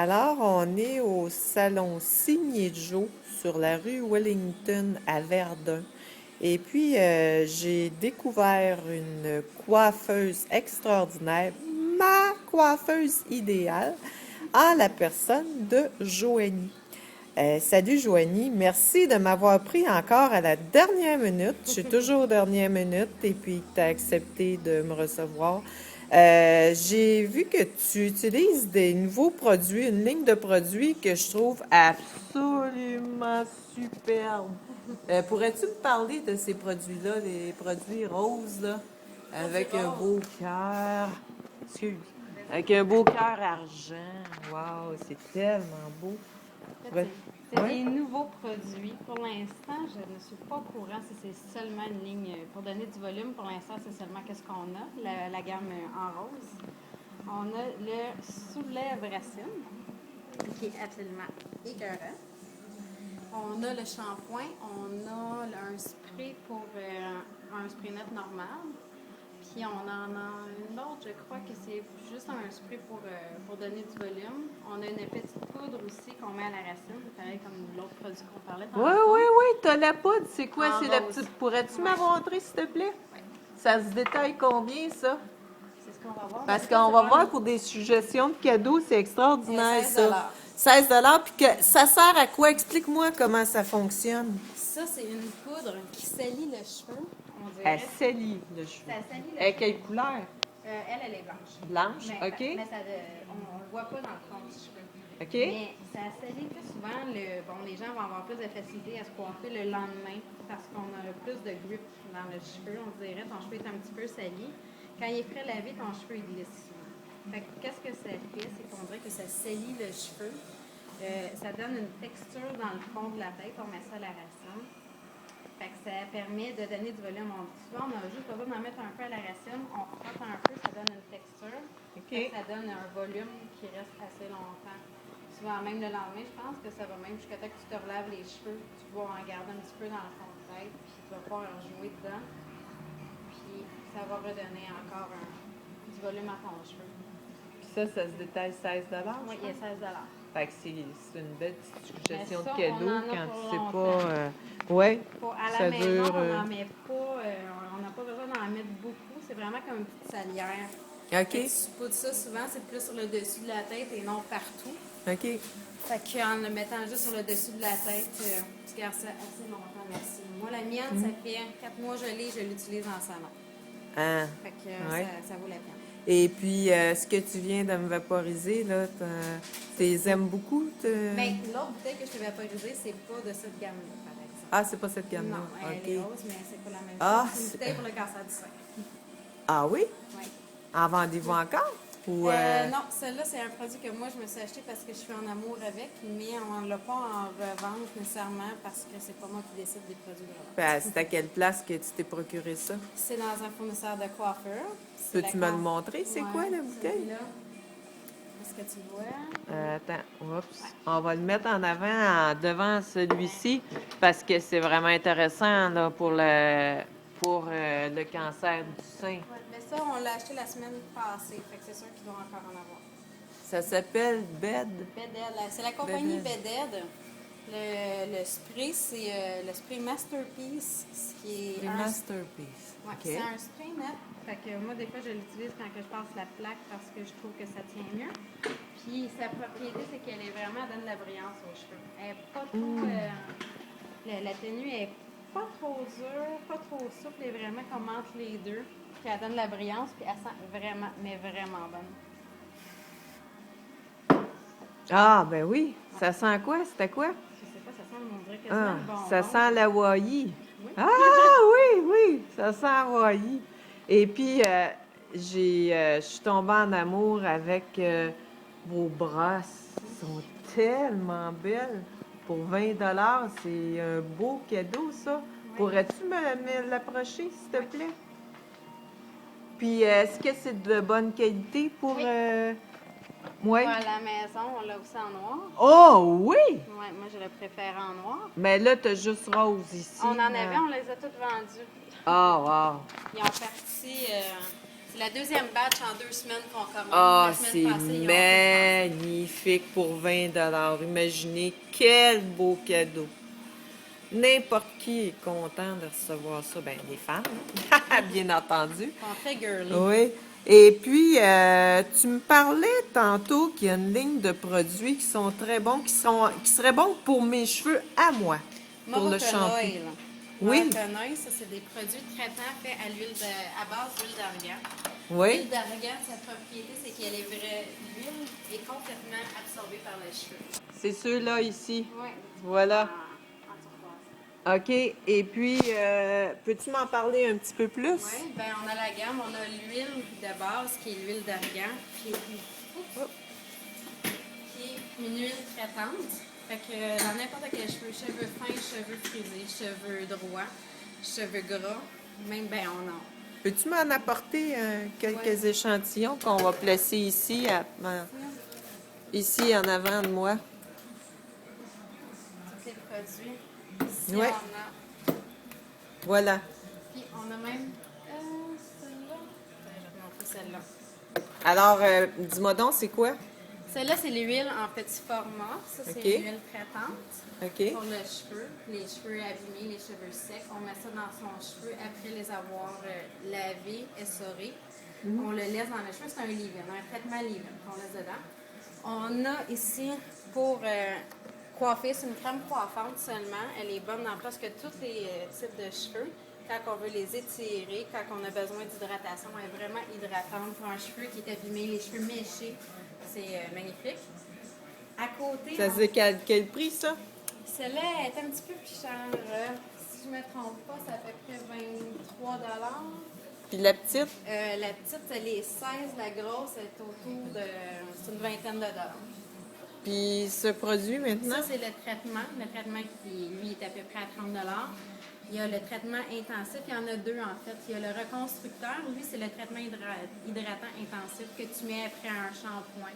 Alors, on est au salon Signé Joe sur la rue Wellington à Verdun. Et puis, j'ai découvert une coiffeuse extraordinaire, ma coiffeuse idéale, en la personne de Joanie. Salut Joanie, merci de m'avoir pris encore à la dernière minute. Je suis toujours aux dernières minutes et puis tu as accepté de me recevoir. J'ai vu que tu utilises des nouveaux produits, une ligne de produits que je trouve absolument superbe. Pourrais-tu me parler de ces produits-là, les produits roses, là, avec un beau cœur? Excuse. Avec un beau cœur argent. Wow, c'est tellement beau. En fait, Ouais. c'est Ouais. des nouveaux produits. Pour l'instant, je ne suis pas au courant si c'est seulement une ligne pour donner du volume. Pour l'instant, c'est seulement qu'est-ce qu'on a, la gamme en rose. On a le soulève racine, qui est absolument écœurant. On a le shampoing, on a un spray pour un spray net normal. Puis on en a une autre, je crois que c'est juste un spray pour donner du volume. On a une petite poudre aussi qu'on met à la racine, pareil comme l'autre produit qu'on parlait Oui, tantôt. oui, oui, t'as la poudre. C'est quoi? En C'est la rose. petite. Pourrais-tu Ouais. me montrer, s'il te plaît? Ouais. Ça se détaille combien, ça? C'est ce qu'on va voir. Parce Mais ça, qu'on c'est va pas voir pour des suggestions de cadeaux, c'est extraordinaire, 16 ça. 16 puis que ça sert à quoi? Explique-moi comment ça fonctionne. Ça, c'est une poudre qui salit le cheveu, on Elle dirait. salit le cheveu. Ça salit le Et cheveu. quelle couleur? Elle est blanche. Blanche, Mais, OK. mais on ne le voit pas dans le fond du cheveu. OK. Mais ça salit plus souvent. Les gens vont avoir plus de facilité à se coiffer le lendemain parce qu'on a plus de grip dans le cheveu. On dirait ton cheveu est un petit peu sali. Quand il est frais lavé, ton cheveu il glisse souvent. Fait que qu'est-ce que ça fait? C'est qu'on dirait que ça salit le cheveu. Ça donne une texture dans le fond de la tête. On met ça à la racine. Fait que ça permet de donner du volume. Souvent, on a juste besoin d'en mettre un peu à la racine. On frotte un peu, ça donne une texture. OK. Ça donne un volume qui reste assez longtemps. Souvent, même le lendemain, je pense que ça va même jusqu'à temps que tu te relaves les cheveux. Tu vas en garder un petit peu dans le fond de tête, puis tu vas pouvoir en jouer dedans. Puis ça va redonner encore du volume à ton cheveu. Puis ça se détaille 16 Oui, il y a 16 Fait que c'est une belle petite suggestion Mais ça, de cadeau on en a quand pour tu sais longtemps. pas. Ouais, À la ça maison, dure. on n'en met pas, on n'a pas besoin d'en mettre beaucoup. C'est vraiment comme une petite salière. Fait que OK. tu poudres ça souvent, c'est plus sur le dessus de la tête et non partout. OK. Fait qu'en le mettant juste sur le dessus de la tête, tu gardes ça assez longtemps, merci. Moi, la mienne, ça fait 4 mois que je l'utilise en salon. Ah. Fait que Ouais. ça vaut la peine. Et puis, ce que tu viens de me vaporiser, là, tu les aimes beaucoup? Mais l'autre bouteille que je t'ai vaporisée, c'est pas de cette gamme-là, par exemple. Ah, c'est pas cette gamme-là. Non, elle OK. est rose, mais c'est pas la même Ah, chose. C'est une c'est- bouteille pour le cancer du sein. Ah oui? Oui. En vendez-vous encore? Ou, Non, celle-là, c'est un produit que moi, je me suis acheté parce que je suis en amour avec, mais on ne l'a pas en revente nécessairement parce que c'est pas moi qui décide des produits de revente. ben, c'est à quelle place que tu t'es procuré ça? C'est dans un fournisseur de coiffeur. Peux-tu me le montrer? C'est quoi, la bouteille? Celui-là. Est-ce que tu vois? Attends, oups. On va le mettre en avant, devant celui-ci, parce que c'est vraiment intéressant là, pour le cancer du sein. Ouais, mais ça, on l'a acheté la semaine passée, fait que c'est sûr qu'ils vont encore en avoir. Ça s'appelle Bed. Bedhead, c'est la compagnie Bedhead. Bedhead. Le spray, c'est le spray Masterpiece, ce qui est Les un Masterpiece. Ouais, OK. c'est un spray net. Fait que moi, des fois, je l'utilise quand que je passe la plaque parce que je trouve que ça tient mieux. Puis sa propriété, c'est qu'elle est vraiment donne de la brillance aux cheveux. Elle est pas trop. La tenue est pas trop dure, pas trop souple, elle est vraiment comme entre les deux. Puis elle donne de la brillance, puis elle sent vraiment, mais vraiment bonne. Ah, ben oui. Ça sent quoi? C'était quoi? Je sais pas, ça sent, on dirait quasiment Ah, le bonbon. ça sent l'Hawaï. Oui. Ah, oui, oui, ça sent Hawaï. Et puis, je suis tombée en amour avec vos brosses. Elles sont tellement belles. Pour 20 c'est un beau cadeau, ça. Oui. Pourrais-tu me l'approcher, s'il te plaît? Puis, est-ce que c'est de bonne qualité pour... Oui. Oui. Pour à la maison, on l'a aussi en noir. Oh, oui! Ouais, moi, je le préfère en noir. Mais là, t'as juste rose ici. On en avait, on les a toutes vendues. Ah, wow. Ils ont parti, C'est la deuxième batch en 2 semaines qu'on commande. Ah, La c'est semaine passée, ils ont tout passé. magnifique pour 20 $. Imaginez quel beau cadeau. N'importe qui est content de recevoir ça. Ben, les femmes, bien entendu. Ils sont très girly. Oui. Et puis, tu me parlais tantôt qu'il y a une ligne de produits qui sont très bons, qui seraient bons pour mes cheveux à moi, pour le Moroccan shampoing. Oil. Oui. Moroccan Oil, ça, c'est des produits de traitement faits à base d'huile d'argan. Oui. L'huile d'argan, sa propriété, c'est qu'elle est vraie. L'huile est complètement absorbée par les cheveux. C'est ceux-là ici. Oui. Voilà. En turquoise. OK. Et puis, peux-tu m'en parler un petit peu plus? Oui, ben on a la gamme, on a l'huile de base qui est l'huile d'argan, qui est une huile traitante. Fait que dans n'importe quel cheveux fins, cheveux frisés, cheveux droits, cheveux gras, même ben on a. Peux-tu m'en apporter quelques Ouais. échantillons qu'on va placer ici, ici en avant de moi? Tous les produits. Ici Ouais. on a. Voilà. Puis on a même celle-là. Je vais te montrer celle-là. Alors, dis-moi donc, c'est quoi? Celle-là, c'est l'huile en petit format. Ça, c'est OK. l'huile traitante. OK. Pour le cheveu, les cheveux abîmés, les cheveux secs, on met ça dans son cheveu après les avoir lavés, essorés. On le laisse dans le cheveu, c'est un leave-in, un traitement leave-in qu'on laisse dedans. On a ici pour coiffer, c'est une crème coiffante seulement. Elle est bonne dans presque tous les types de cheveux. Quand on veut les étirer, quand on a besoin d'hydratation, elle est vraiment hydratante pour un cheveu qui est abîmé, les cheveux méchés. C'est magnifique. À côté, Ça se dit quel prix, ça? celle-là est un petit peu plus chère. Si je ne me trompe pas, c'est à peu près 23 $. Puis la petite? La petite, elle est 16. La grosse est autour de... C'est une vingtaine de dollars. Puis ce produit maintenant? Ça, c'est le traitement. Le traitement qui, lui, est à peu près à 30 $. Il y a le traitement intensif. Il y en a deux, en fait. Il y a le reconstructeur. Lui, c'est le traitement hydratant intensif que tu mets après un shampoing.